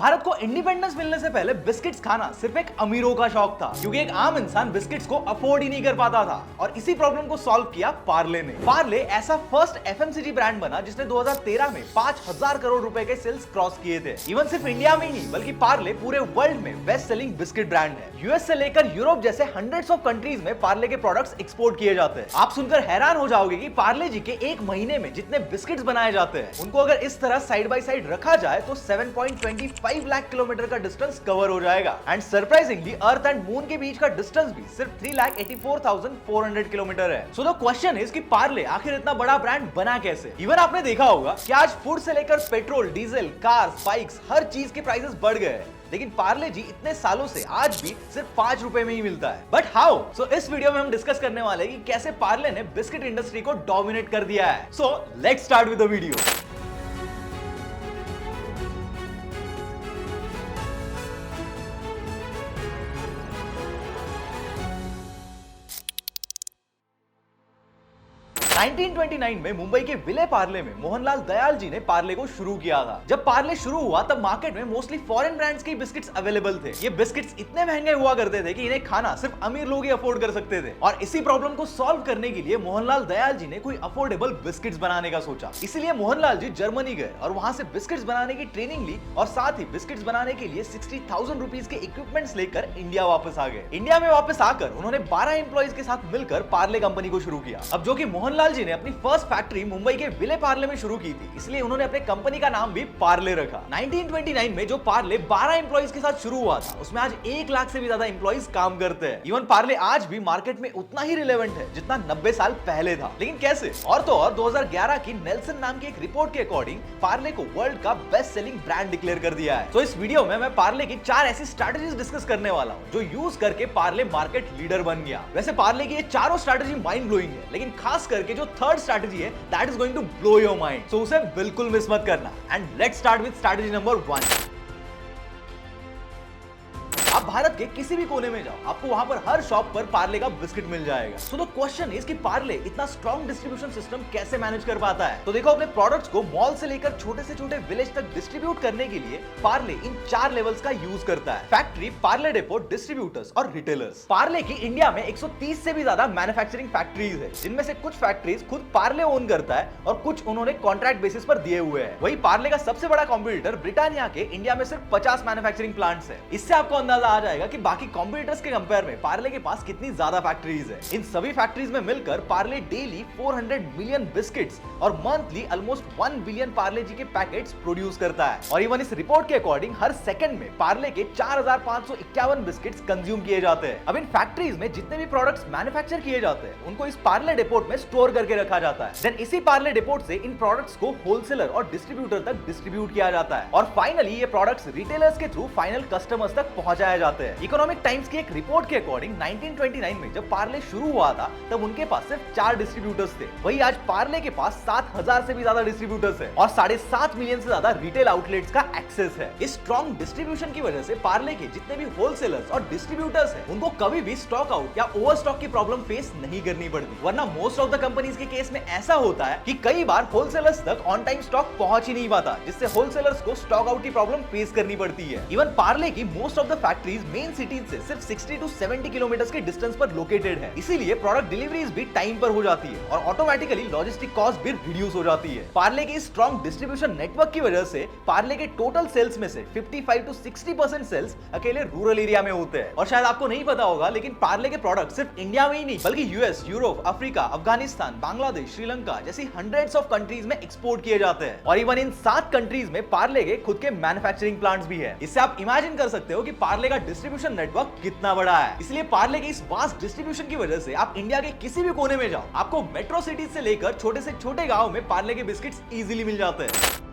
भारत को इंडिपेंडेंस मिलने से पहले बिस्किट्स खाना सिर्फ एक अमीरों का शौक था, क्योंकि एक आम इंसान बिस्किट्स को अफोर्ड ही नहीं कर पाता था। और इसी प्रॉब्लम को सॉल्व किया पार्ले ने। पार्ले ऐसा फर्स्ट एफएमसीजी ब्रांड बना जिसने 2013 में 5,000 करोड़ रुपए के सेल्स क्रॉस किए थे। इवन सिर्फ इंडिया में ही नहीं, बल्कि पार्ले पूरे वर्ल्ड में बेस्ट सेलिंग बिस्किट ब्रांड है। यूएस से लेकर यूरोप जैसे हंड्रेड्स ऑफ कंट्रीज में पार्ले के प्रोडक्ट्स एक्सपोर्ट किए जाते हैं। आप सुनकर हैरान हो जाओगे कि पार्ले जी के एक महीने में जितने बिस्किट्स बनाए जाते हैं, उनको अगर इस तरह साइड बाय साइड रखा जाए तो 7.25 लाख किलोमीटर का डिस्टेंस कवर हो जाएगा। And surprisingly earth and moon के बीच का डिस्टेंस भी सिर्फ 3,84,400 किलोमीटर है। सो द क्वेश्चन इज कि पार्ले आखिर इतना बड़ा ब्रांड बना कैसे? इवन आपने देखा होगा कि आज फूड से लेकर पेट्रोल, डीजल, कार्स, बाइक्स, हर चीज के प्राइसेस बढ़ गए हैं, लेकिन पार्ले जी इतने सालों से आज भी सिर्फ 5 रुपए में ही मिलता है। But how? सो इस वीडियो में हम डिस्कस करने वाले हैं कि कैसे पार्ले ने बिस्किट इंडस्ट्री को डोमिनेट कर दिया है। So let's start with the video. Nineteen 1929 में मुंबई के विले पार्ले में मोहनलाल दयाल जी ने पार्ले को शुरू किया था। जब पार्ले शुरू हुआ तब मार्केट में मोस्टली फॉरेन ब्रांड्स के बिस्किट्स अवेलेबल थे। ये बिस्किट्स इतने महंगे हुआ करते थे कि इन्हें खाना सिर्फ अमीर लोग ही अफोर्ड कर सकते थे। और इसी प्रॉब्लम को सॉल्व करने के लिए मोहनलाल दयाल जी ने कोई अफोर्डेबल बिस्किट्स बनाने का सोचा। इसीलिए मोहनलाल जी जर्मनी गए और वहां से बिस्किट्स बनाने की ट्रेनिंग ली और साथ ही बिस्किट्स बनाने के लिए 60,000 रुपीज के इक्विपमेंट्स लेकर इंडिया वापस आ गए। इंडिया में वापस आकर उन्होंने 12 एम्प्लॉइज के साथ मिलकर पार्ले कंपनी को शुरू किया। अब जो कि मोहनलाल जी ने अपनी फर्स्ट फैक्ट्री मुंबई के विले पार्ले में शुरू की थी, इसलिए उन्होंने अपने कंपनी का नाम भी पार्ले रखा। 1929 में जो पार्ले 12 एम्प्लॉइज के साथ शुरू हुआ था, उसमें आज 1 लाख से भी ज्यादा एम्प्लॉइज काम करते हैं। इवन पार्ले आज भी मार्केट में उतना ही रिलेवेंट है जितना 90 साल पहले था। लेकिन कैसे? और तो और 2011 की नेल्सन नाम की एक रिपोर्ट के अकॉर्डिंग पार्ले को वर्ल्ड का बेस्ट सेलिंग ब्रांड डिक्लेयर कर दिया है। तो इस वीडियो में मैं पार्ले की 4 ऐसी स्ट्रैटेजीज डिस्कस करने वाला हूं जो यूज करके पार्ले मार्केट लीडर बन गया। वैसे पार्ले की ये चारों स्ट्रैटेजी माइंड ब्लोइंग है, लेकिन खास करके जो थर्ड स्ट्रैटेजी है that is going to blow your mind, so उसे बिल्कुल मिस मत करना। And let's start with strategy number 1। आप भारत के किसी भी कोने में जाओ, आपको वहां पर हर शॉप पर पार्ले का बिस्किट मिल जाएगा। सो द क्वेश्चन इज कि पार्ले इतना स्ट्रॉन्ग डिस्ट्रीब्यूशन सिस्टम कैसे मैनेज कर पाता है? तो देखो, अपने प्रोडक्ट्स को मॉल से लेकर छोटे से छोटे विलेज तक डिस्ट्रीब्यूट करने के लिए पार्ले इन 4 लेवल्स का यूज करता है: फैक्ट्री, पार्ले डेपो, डिस्ट्रीब्यूटर्स और रिटेलर्स। पार्ले की इंडिया में 130 से भी ज्यादा मैन्युफैक्चरिंग फैक्ट्रीज है, जिनमें से कुछ फैक्ट्रीज खुद पार्ले ओन करता है और कुछ उन्होंने कॉन्ट्रैक्ट बेसिस पर दिए हुए हैं। वही पार्ले का सबसे बड़ा कॉम्पिटिटर ब्रिटानिया के इंडिया में सिर्फ 50 मैन्युफैक्चरिंग प्लांट्स है। इससे आपको अंदाजा आ जाएगा कि बाकी कॉम्पिटिटर्स के कंपेयर में पार्ले के पास कितनी ज्यादा फैक्ट्रीज है। इन सभी फैक्ट्रीज में मिलकर पार्ले डेली 400 मिलियन बिस्किट्स और मंथली ऑलमोस्ट 1 बिलियन पार्ले जी के पैकेट्स प्रोड्यूस करता है। और इवन इस रिपोर्ट के अकॉर्डिंग हर सेकंड में पार्ले के 4,551 बिस्किट्स कंज्यूम किए जाते हैं। अब इन फैक्ट्रीज में जितने भी प्रोडक्ट्स मैन्युफैक्चर किए जाते हैं, उनको इस पार्ले डिपोट में स्टोर करके रखा जाता है। देन इसी पार्ले डिपोट से इन प्रोडक्ट्स को होलसेलर और डिस्ट्रीब्यूटर तक डिस्ट्रीब्यूट किया जाता है और फाइनली ये प्रोडक्ट्स रिटेलर्स के थ्रू फाइनल कस्टमर्स तक पहुंचाए जाते हैं। इकोनॉमिक टाइम्स की एक रिपोर्ट के अकॉर्डिंग 1929 में जब पार्ले शुरू हुआ था, तब उनके पास सिर्फ 4 डिस्ट्रीब्यूटर्स थे। वही आज पार्ले के पास 7,000 से भी ज्यादा डिस्ट्रीब्यूटर्स हैं और 7.5 मिलियन से ज्यादा रिटेल आउटलेट्स का एक्सेस है। इस स्ट्रॉन्ग डिस्ट्रीब्यूशन की वजह से पार्ले के जितने भी होलसेलर्स और डिस्ट्रीब्यूटर्स हैं, उनको कभी भी स्टॉक आउट या ओवर स्टॉक की प्रॉब्लम फेस नहीं करनी पड़ती। वरना मोस्ट ऑफ द कंपनीज के केस में ऐसा होता है कि कई बार होलसेलर्स तक ऑन टाइम स्टॉक पहुंच ही नहीं पाता, जिससे होलसेलर्स को स्टॉक आउट की प्रॉब्लम फेस करनी पड़ती है। इवन पार्ले की most of the factories main cities से सिर्फ 60 to 70 किलोमीटर के डिस्टेंस पर लोकेटेड है, इसीलिए प्रोडक्ट डिलीवरीज भी टाइम पर हो जाती है और ऑटोमेटिकली लॉजिस्टिक कॉस्ट भी रिड्यूस हो जाती है। पार्ले की स्ट्रॉन्ग डिस्ट्रीब्यूशन नेटवर्क की वजह से पार्ले के टोटल सेल्स में से 55 to 60% सेल्स अकेले रूरल एरिया में होते हैं। और शायद आपको नहीं पता होगा, लेकिन पार्ले के प्रोडक्ट सिर्फ इंडिया में ही नहीं, बल्कि US, Europe, Africa, Afghanistan, Bangladesh, Sri Lanka जैसी हंड्रेड्स ऑफ कंट्रीज में एक्सपोर्ट किए जाते हैं। और इवन इन 7 कंट्रीज में पार्ले के खुद के मैन्युफैक्चरिंग प्लांट्स भी है। इससे आप इमेजिन कर सकते हो कि पार्ले का डिस्ट्रीब्यूशन नेटवर्क कितना बड़ा है। इसलिए पार्ले के इस वास्ट डिस्ट्रीब्यूशन की वजह से आप इंडिया के किसी भी कोने में जाओ, आपको मेट्रो सिटीज से लेकर छोटे से छोटे गांव में पार्ले के बिस्किट्स इजीली मिल जाते हैं।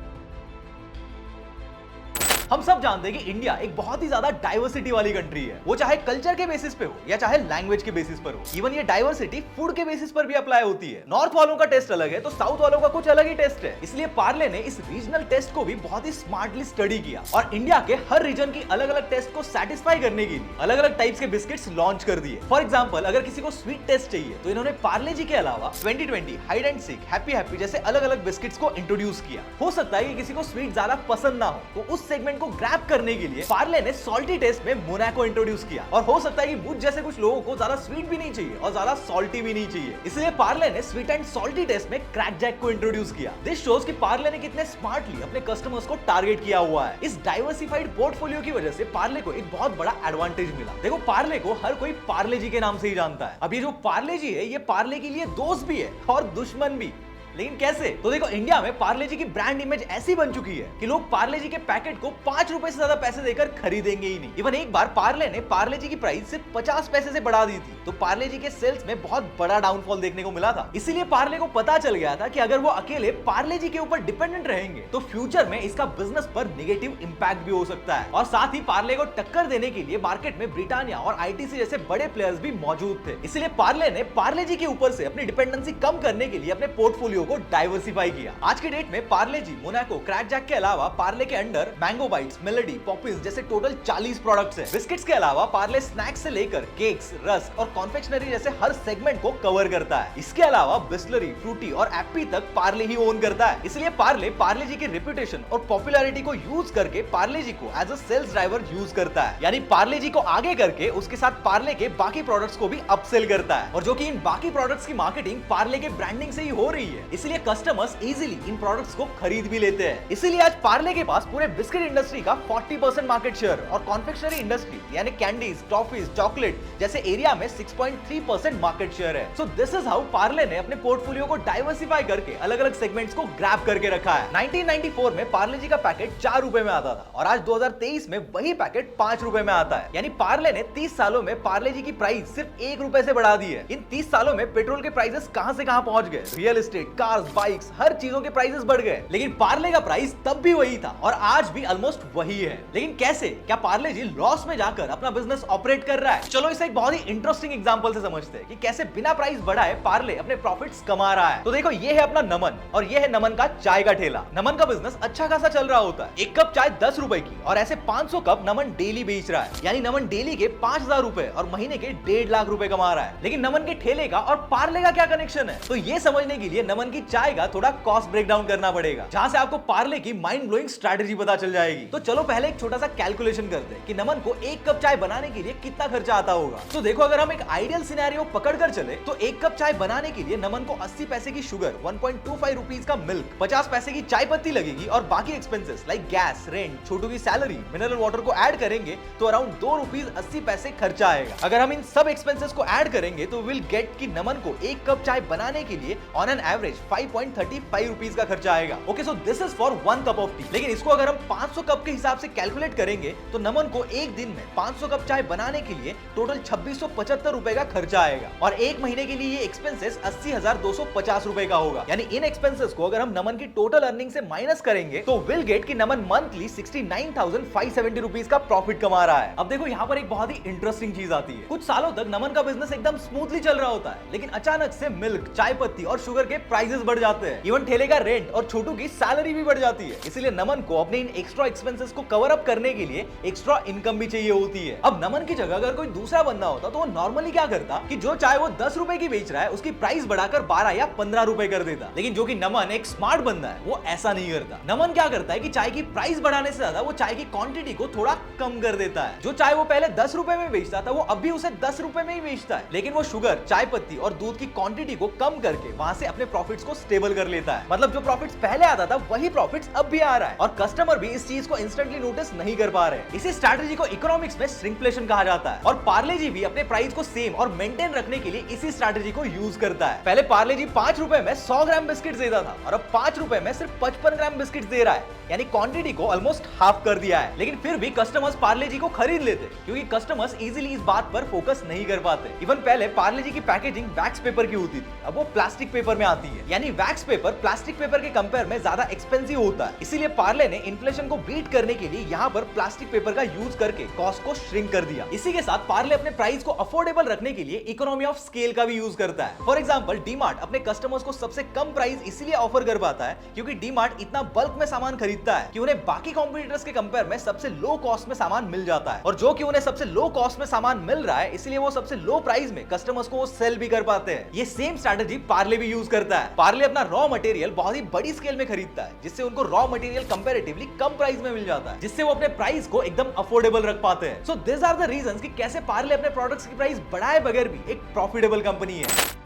हम सब जानते हैं कि इंडिया एक बहुत ही ज्यादा डाइवर्सिटी वाली कंट्री है, वो चाहे कल्चर के बेसिस पे हो या चाहे लैंग्वेज के बेसिस पर हो। इवन ये डाइवर्सिटी फूड के बेसिस पर भी अप्लाई होती है। नॉर्थ वालों का टेस्ट अलग है तो साउथ वालों का कुछ अलग ही टेस्ट है। इसलिए पार्ले ने इस रीजनल टेस्ट को भी बहुत ही स्मार्टली स्टडी किया और इंडिया के हर रीजन की अलग अलग टेस्ट को सेटिस्फाई करने के लिए अलग अलग टाइप्स के बिस्किट्स लॉन्च कर दिए। फॉर एग्जाम्पल, अगर किसी को स्वीट टेस्ट चाहिए तो इन्होंने पार्ले जी के अलावा 2020, hide and seek, happy happy जैसे अलग अलग बिस्किट्स को इंट्रोड्यूस किया। हो सकता है कि किसी को स्वीट ज्यादा पसंद ना हो, तो उस सेगमेंट को ग्रैब करने के लिए पार्ले ने सॉल्टी टेस्ट में मोनाको इंट्रोड्यूस किया। और हो सकता है कि मुझ जैसे कुछ लोगों को ज्यादा स्वीट भी नहीं चाहिए और ज्यादा सॉल्टी भी नहीं चाहिए, इसलिए पार्ले ने स्वीट एंड सॉल्टी टेस्ट में क्रैक जैक को इंट्रोड्यूस किया। दिस शोज कि पार्ले ने कितने स्मार्टली अपने कस्टमर्स को टारगेट किया हुआ है। इस डाइवर्सिफाइड पोर्टफोलियो की वजह से पार्ले को एक बहुत बड़ा एडवांटेज मिला। देखो, पार्ले को हर कोई पार्ले जी के नाम से ही जानता है। अब ये जो पार्ले जी है, ये पार्ले के लिए दोस्त भी है और दुश्मन भी। लेकिन कैसे? तो देखो, इंडिया में पार्ले जी की ब्रांड इमेज ऐसी बन चुकी है कि लोग पार्ले जी के पैकेट को 5 रुपए से ज्यादा पैसे देकर खरीदेंगे ही नहीं। इवन एक बार पार्ले ने पार्ले जी की प्राइस सिर्फ 50 पैसे से बढ़ा दी थी, तो पार्ले जी के सेल्स में बहुत बड़ा डाउनफॉल देखने को मिला था। इसीलिए पार्ले को पता चल गया था कि अगर वो अकेले पार्ले जी के ऊपर डिपेंडेंट रहेंगे तो फ्यूचर में इसका बिजनेस पर नेगेटिव इंपैक्ट भी हो सकता है। और साथ ही पार्ले को टक्कर देने के लिए मार्केट में ब्रिटानिया और आईटीसी जैसे बड़े प्लेयर्स भी मौजूद थे। इसलिए पार्ले ने पार्ले जी के ऊपर से अपनी डिपेंडेंसी कम करने के लिए अपने पोर्टफोलियो को डाइवर्सिफाई किया। आज के डेट में पार्ले जी, मोनाको, क्रैक जैक के अलावा पार्ले के under mango bites, melody, Poppins जैसे टोटल 40 प्रोडक्ट्स हैं। बिस्किट्स के अलावा पार्ले स्नैक्स से लेकर केक्स, रस्क और कॉन्फेक्शनरी जैसे हर सेगमेंट को कवर करता है। इसके अलावा बिस्लरी, फ्रूटी और एप्पी तक पार्ले ही ओन करता है। इसलिए पार्ले जी की रेपुटेशन और पॉपुलैरिटी को यूज करके पार्ले जी को as a sales driver use करता है। यानी पार्ले जी को आगे करके उसके साथ पार्ले के बाकी प्रोडक्ट्स को भी अपसेल करता है। और जो कि इन बाकी प्रोडक्ट्स की मार्केटिंग पार्ले के ब्रांडिंग से ही हो रही है, इसलिए कस्टमर्स इजीली इन प्रोडक्ट्स को खरीद भी लेते हैं। इसीलिए आज पार्ले के पास पूरे बिस्किट इंडस्ट्री का 40% मार्केट शेयर और कॉन्फेक्शनरी इंडस्ट्री यानी कैंडीज, टॉफीज, चॉकलेट जैसे एरिया में 6.3% मार्केट शेयर है। So this is how Parle ने अपने पोर्टफोलियो को डाइवर्सिफाई करके अलग अलग सेगमेंट्स को ग्रैब करके रखा है। 1994 में पार्ले जी का पैकेट 4 रुपए में आता था और आज 2023 में वही पैकेट 5 रुपए में आता है। यानी पार्ले ने 30 सालों में पार्ले जी की प्राइस सिर्फ 1 रुपए से बढ़ा दी है। इन 30 सालों में पेट्रोल के प्राइसेस कहां से कहां पहुंच गए, रियल एस्टेट, कार्स, बाइक्स, हर चीजों के प्राइसेस बढ़ गए, लेकिन पार्ले का प्राइस तब भी वही था और आज भी ऑलमोस्ट वही है। लेकिन कैसे? क्या पार्ले जी लॉस में जाकर अपना बिजनेस ऑपरेट कर रहा है? चलो इसे एक बहुत ही इंटरेस्टिंग एग्जांपल से समझते हैं कि कैसे बिना प्राइस बढ़ाए पार्ले अपने प्रॉफिट्स कमा रहा है। तो देखो, ये है अपना नमन और ये है नमन का चाय का ठेला। नमन का बिजनेस अच्छा खासा चल रहा होता है। एक कप चाय 10 रुपए की और ऐसे 500 कप नमन डेली बेच रहा है। यानी नमन डेली के 5000 रुपए और महीने के 1.5 लाख रुपए कमा रहा है। लेकिन नमन के ठेले का और पार्ले का क्या कनेक्शन है? तो ये समझने के लिए नमन की चाय का थोड़ा कॉस्ट ब्रेकडाउन करना पड़ेगा, जहां से आपको पार्ले की माइंड ब्लोइंग स्ट्रैटेजी पता चल जाएगी। तो चलो पहले एक छोटा सा कैलकुलेशन करते हैं कि नमन को 1 कप चाय बनाने के लिए कितना खर्चा आता होगा। तो देखो, अगर हम एक आइडियल सिनेरियो पकड़कर चले तो 1 कप चाय बनाने के लिए नमन को 80 पैसे की शुगर, 1.25 रुपीज का मिल्क, 50 पैसे की चाय पत्ती लगेगी और बाकी एक्सपेंसेस लाइक गैस, रेंट, छोटू की सैलरी, मिनरल वाटर को ऐड करेंगे तो अराउंड 2 रुपीज 80 पैसे खर्चा आएगा। अगर हम इन सब एक्सपेंसेस को ऐड करेंगे तो विल गेट कि नमन को 1 कप चाय बनाने के लिए ऑन एन एवरेज 5.35 रुपीज का खर्चा आएगा। Okay, so this is for 1 cup of T. लेकिन इसको अगर हम 500 कप के हिसाब से कैलकुलेट करेंगे तो नमन को एक दिन में 500 कप चाय बनाने के लिए टोटल 2675 रुपए का खर्चा आएगा और एक महीने के लिए ये एक्सपेंसेस 80,250 रुपए का होगा। यानी इन एक्सपेंसेस को अगर हम नमन की टोटल अर्निंग से माइनस करेंगे तो विल गेट कि नमन मंथली 69,570 रुपीज का प्रॉफिट कमा रहा है। अब देखो, यहाँ पर एक बहुत ही इंटरेस्टिंग चीज आती है। कुछ सालों तक नमन का बिजनेस एकदम स्मूथली चल रहा होता है, लेकिन अचानक से मिल्क, चाय पत्ती और शुगर के प्राइसेस बढ़ जाते हैं। इवन ठेले का रेंट और छोटू की सैलरी भी बढ़ जाती है। इसलिए नमन को अपने इन एक्स्ट्रा एक्सपेंसेस को कवर अप करने के लिए एक्स्ट्रा इनकम भी चाहिए होती है। अब नमन की जगह अगर कोई दूसरा बंदा होता तो वो नॉर्मली क्या करता कि जो चाय वो 10 रुपए की बेच रहा है उसकी प्राइस बढ़ाकर 12 या 15 रुपए कर देता। लेकिन जो कि नमन एक स्मार्ट बंदा है, वो ऐसा नहीं करता। नमन क्या करता है कि चाय की प्राइस बढ़ाने से ज्यादा वो चाय की क्वांटिटी को थोड़ा कम कर देता है। जो चाय वो पहले 10 रुपए में बेचता था वो अभी उसे 10 रुपए में ही बेचता है, लेकिन वो शुगर, चाय पत्ती और दूध की क्वांटिटी को कम करके वहां से अपने प्रॉफिट्स को स्टेबल कर लेता है। मतलब जो प्रॉफिट्स पहले आता था वही प्रॉफिट्स अब भी आ रहा है और कस्टमर भी इस चीज को इंस्टेंटली नोटिस नहीं कर पा रहे। इसी स्ट्रैटेजी को इकोनॉमिक्स में श्रिंकफ्लेशन कहा जाता है और पार्ले जी भी अपने प्राइस को सेम और मेंटेन रखने के लिए इसी स्ट्रैटेजी को यूज करता है। पहले पार्ले जी 5 रुपए में 100 ग्राम बिस्किट देता था और अब 5 रुपए में सिर्फ 55 ग्राम बिस्किट दे रहा है, यानी क्वांटिटी को ऑलमोस्ट हाफ कर दिया है। लेकिन फिर भी कस्टमर्स पार्ले जी को खरीद लेते क्योंकि कस्टमर्स इजीली इस बात पर फोकस नहीं कर पाते। इवन पहले पार्ले जी की पैकेजिंग वैक्स पेपर की होती थी, अब वो प्लास्टिक पेपर में आती है। यानी वैक्स पेपर प्लास्टिक पेपर के कंपेयर में ज्यादा एक्सपेंसिव होता है। इसीलिए पार्ले ने इन्फ्लेशन को बीट करने के लिए यहाँ पर प्लास्टिक पेपर का यूज करके कॉस्ट को श्रिंक कर दिया। इसी के साथ पार्ले अपने प्राइस को अफोर्डेबल रखने के लिए इकोनॉमी ऑफ स्केल का भी यूज करता है। फॉर एग्जांपल, डीमार्ट अपने कस्टमर्स को सबसे कम प्राइस इसलिए ऑफर कर पाता है क्योंकि डीमार्ट इतना बल्क में सामान खरीदता है कि उन्हें बाकी कॉम्पिटिटर्स के कंपेयर में सबसे लो कॉस्ट में सामान मिल जाता है। और जो कि उन्हें सबसे लो कॉस्ट में सामान मिल रहा है, इसलिए वो सबसे लो प्राइस में कस्टमर्स को सेल भी कर पाते हैं। ये सेम स्ट्रैटेजी पार्ले भी यूज करता है। पार्ले अपना रॉ मटेरियल बहुत ही बड़ी स्केल में खरीदता है, जिससे उनको रॉ मटेरियल कंपैरेटिवली कम प्राइस में मिल जाता है, जिससे वो अपने प्राइस को एकदम अफोर्डेबल रख पाते हैं। So this are the reasons कि कैसे पार्ले अपने प्रोडक्ट्स की प्राइस बढ़ाए बगैर भी एक प्रॉफिटेबल कंपनी है।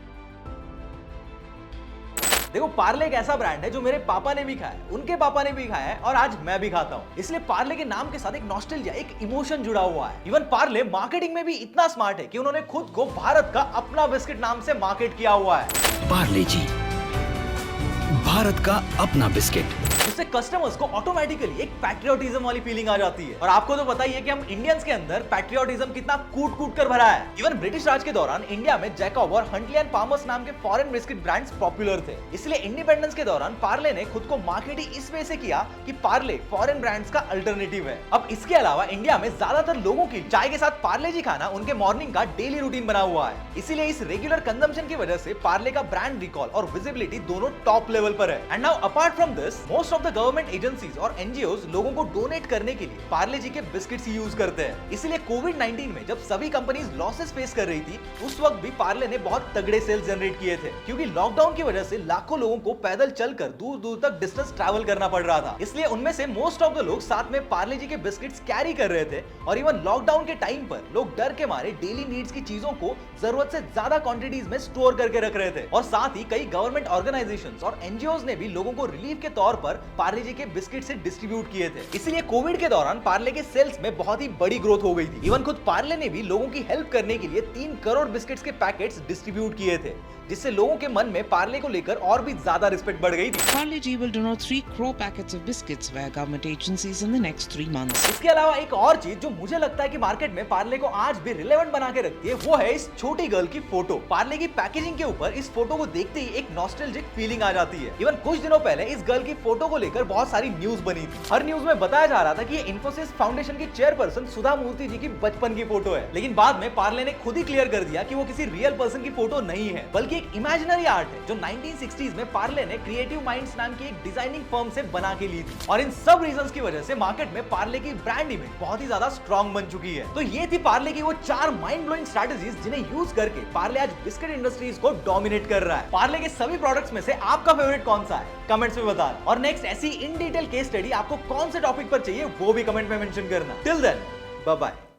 देखो, पार्ले एक ऐसा ब्रांड है जो मेरे पापा ने भी खाया है, उनके पापा ने भी खाया है और आज मैं भी खाता हूं। इसलिए पार्ले के नाम के साथ एक नॉस्टैल्जिया, एक इमोशन जुड़ा हुआ है। इवन पार्ले मार्केटिंग में भी इतना स्मार्ट है कि उन्होंने खुद को भारत का अपना बिस्किट नाम से मार्केट किया हुआ है। पार्ले जी, भारत का अपना बिस्किट। उससे कस्टमर्स को ऑटोमेटिकली एक पैट्रियोटिज्म वाली फीलिंग आ जाती है। और आपको तो पता ही है कि हम इंडियंस के अंदर पैट्रियोटिज्म कितना कूट कूट कर भरा है। इवन ब्रिटिश राज के दौरान इंडिया में जैकब और हंटली एंड फार्मर्स नाम के फॉरेन बिस्किट ब्रांड्स पॉपुलर थे। इसलिए इंडिपेंडेंस के दौरान पार्ले ने खुद को मार्केट ही इस वे से किया कि पार्ले फॉरेन ब्रांड्स का अल्टरनेटिव है। अब इसके अलावा इंडिया में ज्यादातर लोगों की चाय के साथ पार्ले जी खाना उनके मॉर्निंग का डेली रूटीन बना हुआ है। इसीलिए इस रेगुलर कंजम्पशन की वजह से पार्ले का ब्रांड रिकॉल और विजिबिलिटी दोनों टॉप लेवल पर है। And now apart from this, most of the government agencies और एनजीओज लोगों को डोनेट करने के लिए पार्ले जी के बिस्किट्स यूज करते हैं। इसलिए कोविड-19 में जब सभी कंपनीज लॉसेस फेस कर रही थी, उस वक्त भी पार्ले ने बहुत तगड़े सेल्स जनरेट किए थे, क्योंकि लॉकडाउन की वजह से लाखों लोगों को पैदल चलकर दूर दूर तक डिस्टेंस ट्रैवल करना पड़ रहा था। इसलिए उनमें से मोस्ट ऑफ द लोग साथ में पार्ले जी के बिस्किट्स कैरी कर रहे थे। और इवन लॉकडाउन के टाइम पर लोग डर के मारे डेली नीड्स की चीजों को जरूरत से ज्यादा क्वांटिटीज में स्टोर करके रख रहे थे। और साथ ही कई गवर्नमेंट ऑर्गेनाइजेशंस और एनजीओज ने भी लोगों को रिलीफ के तौर पर पार्ले जी के बिस्किट से डिस्ट्रीब्यूट किए थे। इसलिए कोविड के दौरान पार्ले के सेल्स में बहुत ही बड़ी ग्रोथ हो गई थी। इवन खुद पार्ले ने भी लोगों की हेल्प करने के लिए 3 करोड़ बिस्किट्स के पैकेट्स डिस्ट्रीब्यूट किए थे, जिससे लोगों के मन में पार्ले को लेकर और भी ज्यादा रिस्पेक्ट बढ़ गई थी। Parle G will donate 3 crore packets of biscuits via government agencies in the next 3 months. इसके अलावा एक और चीज जो मुझे लगता है कि मार्केट में पार्ले को आज भी रिलेवेंट बना के रखती है, वो है इस छोटी गर्ल की फोटो। पार्ले की पैकेजिंग के ऊपर इस फोटो को देखते ही एक नॉस्टैल्जिक फीलिंग आ जाती है। इवन कुछ दिनों पहले इस गर्ल की फोटो को लेकर बहुत सारी न्यूज बनी थी। हर न्यूज में बताया जा रहा था कि ये इन्फोसिस फाउंडेशन की चेयरपर्सन सुधा मूर्ति जी की बचपन की फोटो है, लेकिन बाद में पार्ले ने खुद ही क्लियर कर दिया कि वो किसी रियल पर्सन की फोटो नहीं है, बल्कि एक इमेजिनरी आर्ट है जो 1960s में पार्ले ने क्रिएटिव माइंड्स नाम की एक डिजाइनिंग फर्म से बना के ली थी। और इन सब रीजंस की वजह से मार्केट में पार्ले की ब्रांड इमेज बहुत ही ज्यादा स्ट्रॉन्ग बन चुकी है। तो ये थी पार्ले की वो 4 माइंड ब्लोइंग स्ट्रेटजीज जिन्हें यूज करके पार्ले आज बिस्किट इंडस्ट्रीज को डोमिनेट कर रहा है। पार्ले के सभी प्रोडक्ट्स में से आपका फेवरेट कौन सा है, कमेंट्स में बताना। और नेक्स्ट ऐसी इन डिटेल केस स्टडी आपको कौन से टॉपिक पर चाहिए वो भी कमेंट में मेंशन करना। Till then, bye bye.